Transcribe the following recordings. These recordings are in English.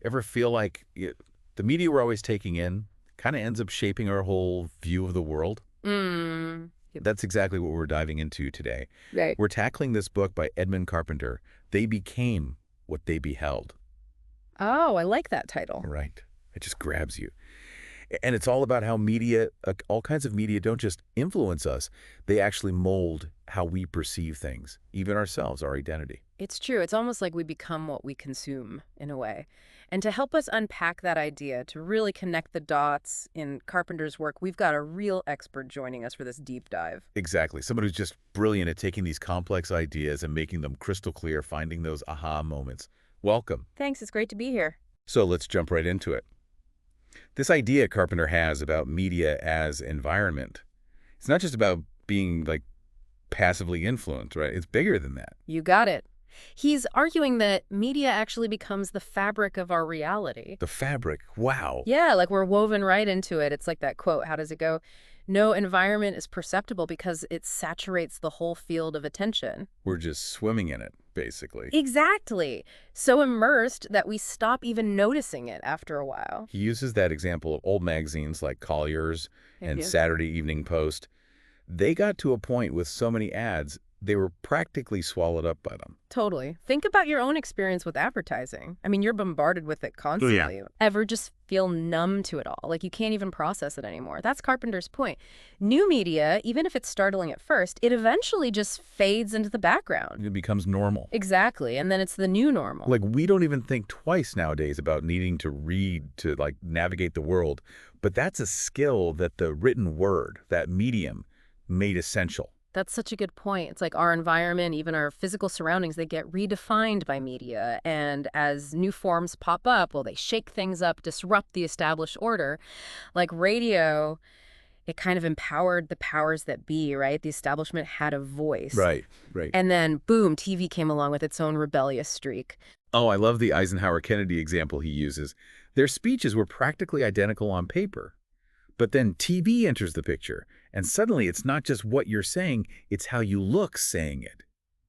Ever feel like the media we're always taking in kind of ends up shaping our whole view of the world? Mm. Yep. That's exactly what we're diving into today. Right. We're tackling this book by Edmund Carpenter. They became what they beheld. Oh, I like that title. Right. It just grabs you. And it's all about how media, all kinds of media don't just influence us, they actually mold how we perceive things, even ourselves, our identity. It's true. It's almost like we become what we consume in a way. And to help us unpack that idea, to really connect the dots in Carpenter's work, we've got a real expert joining us for this deep dive. Exactly. Someone who's just brilliant at taking these complex ideas and making them crystal clear, finding those aha moments. Welcome. Thanks. It's great to be here. So let's jump right into it. This idea Carpenter has about media as environment, it's not just about being like passively influenced, right? It's bigger than that. You got it. He's arguing that media actually becomes the fabric of our reality. The fabric, wow. Yeah, like we're woven right into it. It's like that quote, how does it go? No environment is perceptible because it saturates the whole field of attention. We're just swimming in it, basically. Exactly. So immersed that we stop even noticing it after a while. He uses that example of old magazines like Collier's and Yeah. Saturday Evening Post. They got to a point with so many ads, they were practically swallowed up by them. Totally. Think about your own experience with advertising. I mean, you're bombarded with it constantly. Ever just feel numb to it all? Like you can't even process it anymore. That's Carpenter's point. New media, even if it's startling at first, it eventually just fades into the background. It becomes normal. Exactly. And then it's the new normal. Like, we don't even think twice nowadays about needing to read to, like, navigate the world. But that's a skill that the written word, that medium, made essential. That's such a good point. It's like our environment, even our physical surroundings, they get redefined by media. And as new forms pop up, well, they shake things up, disrupt the established order. Like radio, it kind of empowered the powers that be, right? The establishment had a voice. Right. And then, boom, TV came along with its own rebellious streak. Oh, I love the Eisenhower-Kennedy example he uses. Their speeches were practically identical on paper. But then TV enters the picture, and suddenly it's not just what you're saying, it's how you look saying it.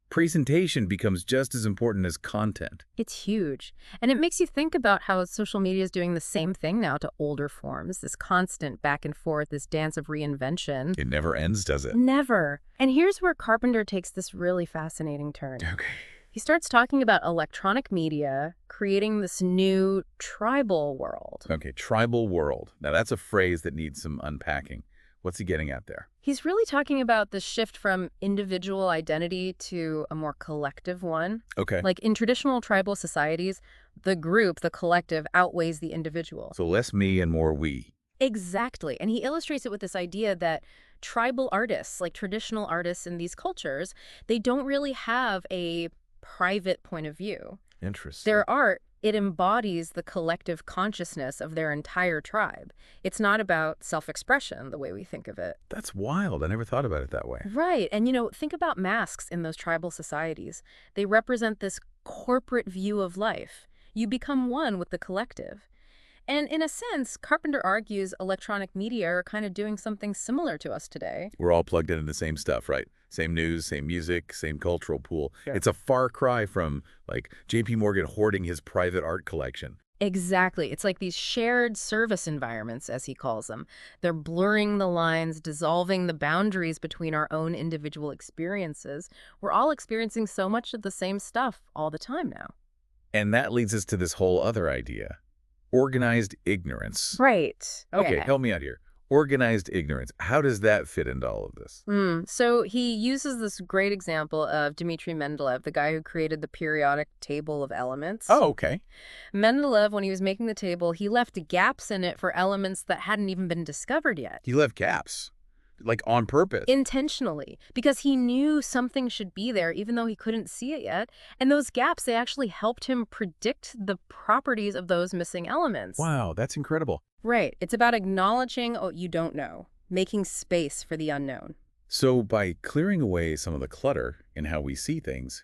Presentation becomes just as important as content. It's huge. And it makes you think about how social media is doing the same thing now to older forms, this constant back and forth, this dance of reinvention. It never ends, does it? Never. And here's where Carpenter takes this really fascinating turn. Okay. He starts talking about electronic media creating this new tribal world. Okay, tribal world. Now that's a phrase that needs some unpacking. What's he getting at there? He's really talking about the shift from individual identity to a more collective one. Okay. Like in traditional tribal societies, the group, the collective, outweighs the individual. So less me and more we. Exactly. And he illustrates it with this idea that tribal artists, like traditional artists in these cultures, they don't really have a private point of view. Interesting. Their art, it embodies the collective consciousness of their entire tribe. It's not about self-expression the way we think of it. That's wild. I never thought about it that way. Right. And, think about masks in those tribal societies. They represent this corporate view of life. You become one with the collective. And in a sense, Carpenter argues electronic media are kind of doing something similar to us today. We're all plugged into the same stuff, right? Same news, same music, same cultural pool. Sure. It's a far cry from, like, J.P. Morgan hoarding his private art collection. Exactly. It's like these shared service environments, as he calls them. They're blurring the lines, dissolving the boundaries between our own individual experiences. We're all experiencing so much of the same stuff all the time now. And that leads us to this whole other idea. Organized ignorance. Right. Okay, Yeah. help me out here. Organized ignorance. How does that fit into all of this? So he uses this great example of Dmitri Mendeleev, the guy who created the periodic table of elements. Oh, okay. Mendeleev, when he was making the table, he left gaps in it for elements that hadn't even been discovered yet. He left gaps, like on purpose. Intentionally, because he knew something should be there even though he couldn't see it yet. And those gaps, they actually helped him predict the properties of those missing elements. Wow, that's incredible. Right. It's about acknowledging what you don't know, making space for the unknown. So by clearing away some of the clutter in how we see things,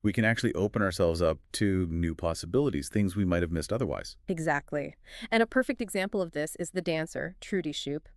we can actually open ourselves up to new possibilities, things we might have missed otherwise. Exactly. And a perfect example of this is the dancer, Trudy Shoup.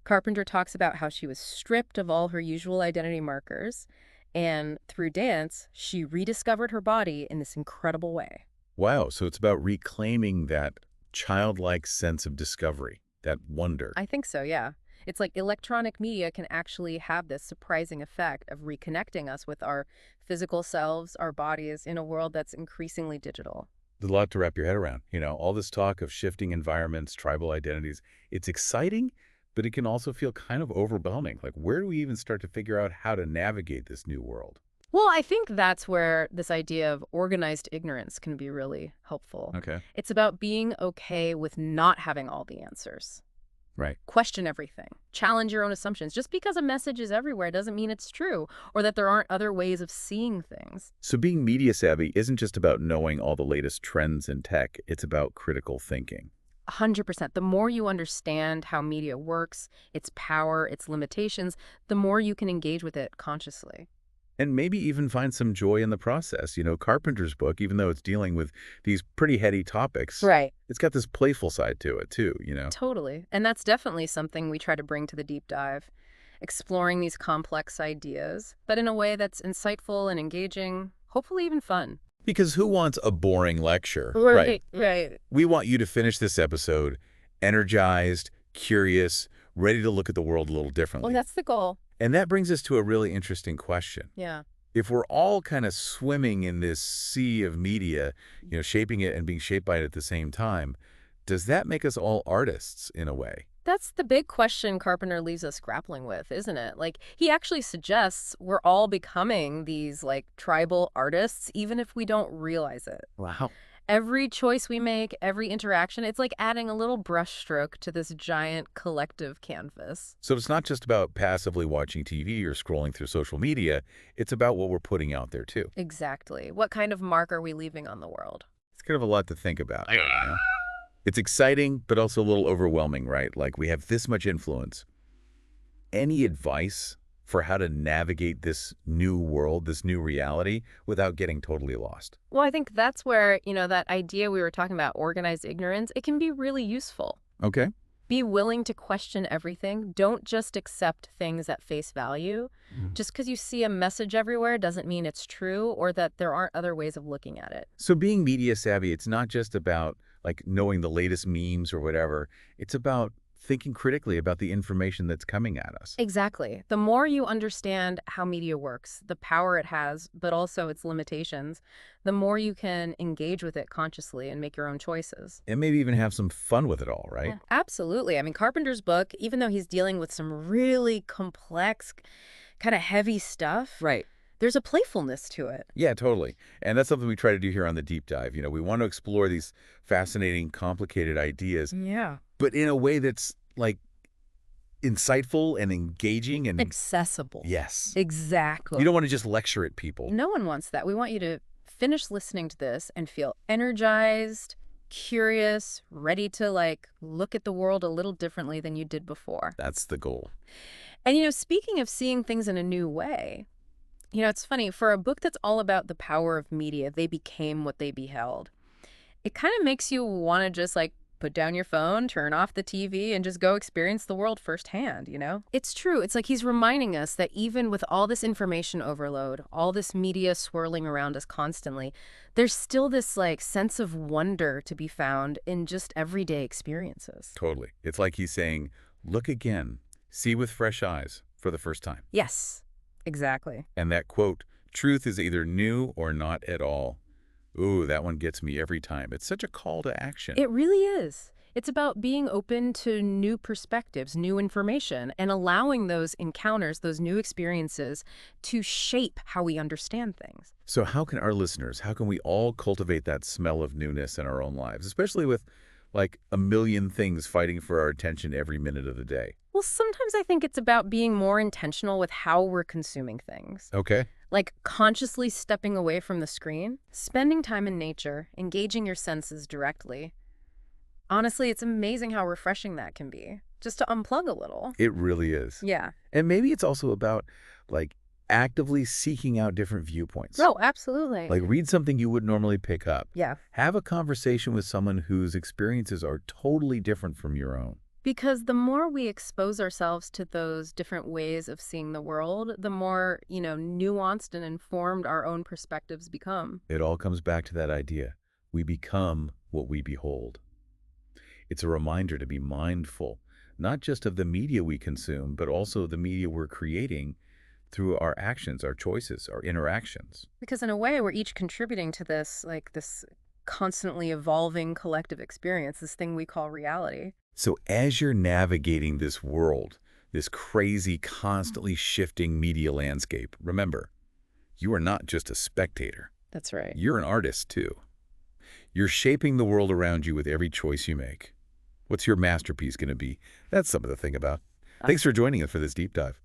Carpenter talks about how she was stripped of all her usual identity markers, and through dance, she rediscovered her body in this incredible way. Wow, so it's about reclaiming that childlike sense of discovery, that wonder. I think so, yeah. It's like electronic media can actually have this surprising effect of reconnecting us with our physical selves, our bodies, in a world that's increasingly digital. There's a lot to wrap your head around. All this talk of shifting environments, tribal identities, it's exciting, but it can also feel kind of overwhelming. Like, where do we even start to figure out how to navigate this new world? Well, I think that's where this idea of organized ignorance can be really helpful. Okay. It's about being okay with not having all the answers. Right. Question everything. Challenge your own assumptions. Just because a message is everywhere doesn't mean it's true or that there aren't other ways of seeing things. So being media savvy isn't just about knowing all the latest trends in tech. It's about critical thinking. 100%. The more you understand how media works, its power, its limitations, the more you can engage with it consciously. And maybe even find some joy in the process. Carpenter's book, even though it's dealing with these pretty heady topics, Right. it's got this playful side to it too. Totally. And that's definitely something we try to bring to the deep dive, exploring these complex ideas, but in a way that's insightful and engaging, hopefully even fun. Because who wants a boring lecture? Right. We want you to finish this episode energized, curious, ready to look at the world a little Well, differently. that's the goal. And that brings us to a really interesting question. Yeah. If we're all kind of swimming in this sea of media, shaping it and being shaped by it at the same time, does that make us all artists in a way? That's the big question Carpenter leaves us grappling with, isn't it? Like, he actually suggests we're all becoming these, like, tribal artists, even if we don't realize it. Wow. Every choice we make, every interaction, it's like adding a little brushstroke to this giant collective canvas. So it's not just about passively watching TV or scrolling through social media. It's about what we're putting out there, too. Exactly. What kind of mark are we leaving on the world? It's kind of a lot to think about. It's exciting, but also a little overwhelming, right? Like, we have this much influence. Any advice for how to navigate this new world, this new reality, without getting totally lost? Well, I think that's where, that idea we were talking about, organized ignorance, it can be really useful. Okay. Be willing to question everything. Don't just accept things at face value. Just because you see a message everywhere doesn't mean it's true or that there aren't other ways of looking at it. So being media savvy, it's not just about, like, knowing the latest memes or whatever. It's about thinking critically about the information that's coming at us. Exactly. The more you understand how media works, the power it has, but also its limitations, the more you can engage with it consciously and make your own choices. And maybe even have some fun with it all, right? Yeah, absolutely. I mean, Carpenter's book, even though he's dealing with some really complex, kind of heavy stuff, Right. there's a playfulness to it. Yeah, totally. And that's something we try to do here on the Deep Dive. We want to explore these fascinating, complicated ideas, Yeah. but in a way that's, like, insightful and engaging and Accessible. yes. Exactly. You don't want to just lecture at people. No one wants that. We want you to finish listening to this and feel energized, curious, ready to, like, look at the world a little differently than you did before. That's the goal. And, speaking of seeing things in a new way, it's funny, for a book that's all about the power of media, They Became What They Beheld, it kind of makes you want to just, like, put down your phone, turn off the TV, and just go experience the world firsthand. It's true. It's like he's reminding us that even with all this information overload, all this media swirling around us constantly, there's still this, like, sense of wonder to be found in just everyday experiences. Totally. It's like he's saying, look again, see with fresh eyes for the first time. Yes, exactly. And that quote, truth is either new or not at all. Ooh, that one gets me every time. It's such a call to action. It really is. It's about being open to new perspectives, new information, and allowing those encounters, those new experiences, to shape how we understand things. So how can our listeners, how can we all cultivate that smell of newness in our own lives, especially with, like, a million things fighting for our attention every minute of the day? Well, sometimes I think it's about being more intentional with how we're consuming things. Okay. Like consciously stepping away from the screen, spending time in nature, engaging your senses directly. Honestly, it's amazing how refreshing that can be, just to unplug a little. It really is. Yeah. And maybe it's also about, like, actively seeking out different viewpoints. Oh, absolutely. Like, read something you would normally pick up. Yeah. Have a conversation with someone whose experiences are totally different from your own. Because the more we expose ourselves to those different ways of seeing the world, the more, nuanced and informed our own perspectives become. It all comes back to that idea. We become what we behold. It's a reminder to be mindful, not just of the media we consume, but also the media we're creating through our actions, our choices, our interactions. Because in a way, we're each contributing to this, like this constantly evolving collective experience, this thing we call reality. So as you're navigating this world, this crazy, constantly shifting media landscape, remember, you are not just a spectator. That's right. You're an artist, too. You're shaping the world around you with every choice you make. What's your masterpiece going to be? That's something to think about. Thanks for joining us for this deep dive.